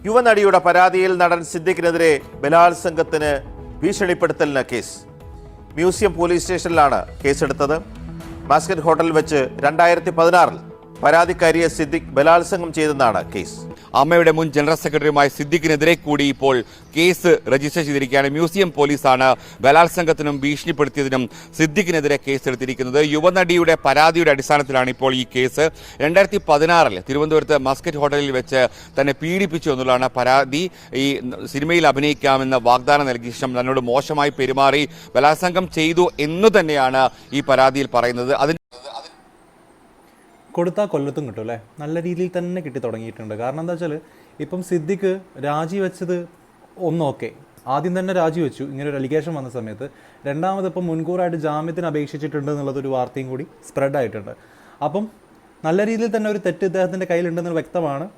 യുവനടിയുടെ പരാതിയിൽ നടൻ സിദ്ദിഖിനെതിരെ ബലാത്സംഗത്തിന് ഭീഷണിപ്പെടുത്തലിന് case. Museum police സ്റ്റേഷനിലാണ് കേസെടുത്തത്. മാസ്കറ്റ് ഹോട്ടലിൽ വെച്ച് 2016 പരാതിക്കാരിയെ സിദ്ദിഖ് ബലാത്സംഗം ചെയ്തെന്നാണ് കേസ്. അമ്മയുടെ മുൻ ജനറൽ സെക്രട്ടറിയുമായ സിദ്ദിഖിനെതിരെ കൂടി ഇപ്പോൾ കേസ് രജിസ്റ്റർ ചെയ്തിരിക്കുകയാണ്. മ്യൂസിയം പോലീസാണ് ബലാത്സംഗത്തിനും ഭീഷണിപ്പെടുത്തിയതിനും സിദ്ദിഖിനെതിരെ കേസെടുത്തിരിക്കുന്നത്. യുവനടിയുടെ പരാതിയുടെ അടിസ്ഥാനത്തിലാണ് ഇപ്പോൾ ഈ കേസ്. 2016 തിരുവനന്തപുരത്ത് മസ്കറ്റ് ഹോട്ടലിൽ വെച്ച് തന്നെ പീഡിപ്പിച്ചു എന്നുള്ളതാണ് പരാതി. ഈ സിനിമയിൽ അഭിനയിക്കാമെന്ന് വാഗ്ദാനം നൽകിയ ശേഷം തന്നോട് മോശമായി പെരുമാറി ബലാത്സംഗം ചെയ്തു എന്നു തന്നെയാണ് ഈ പരാതിയിൽ പറയുന്നത്. കൊടുത്താൽ കൊല്ലത്തും കിട്ടും അല്ലേ? നല്ല രീതിയിൽ തന്നെ കിട്ടി തുടങ്ങിയിട്ടുണ്ട്. കാരണം എന്താ വെച്ചാൽ ഇപ്പം സിദ്ദിഖ് രാജിവെച്ചത് ഒന്നോക്കെ, ആദ്യം തന്നെ രാജിവെച്ചു ഇങ്ങനെ ഒരു അലിഗേഷൻ വന്ന സമയത്ത്. രണ്ടാമത് ഇപ്പം മുൻകൂറായിട്ട് ജാമ്യത്തിന് അപേക്ഷിച്ചിട്ടുണ്ട് എന്നുള്ളതൊരു വാർത്തയും കൂടി സ്പ്രെഡ് ആയിട്ടുണ്ട്. അപ്പം നല്ല രീതിയിൽ തന്നെ ഒരു തെറ്റ് ഇദ്ദേഹത്തിൻ്റെ കയ്യിലുണ്ടെന്ന് വ്യക്തമാണ്.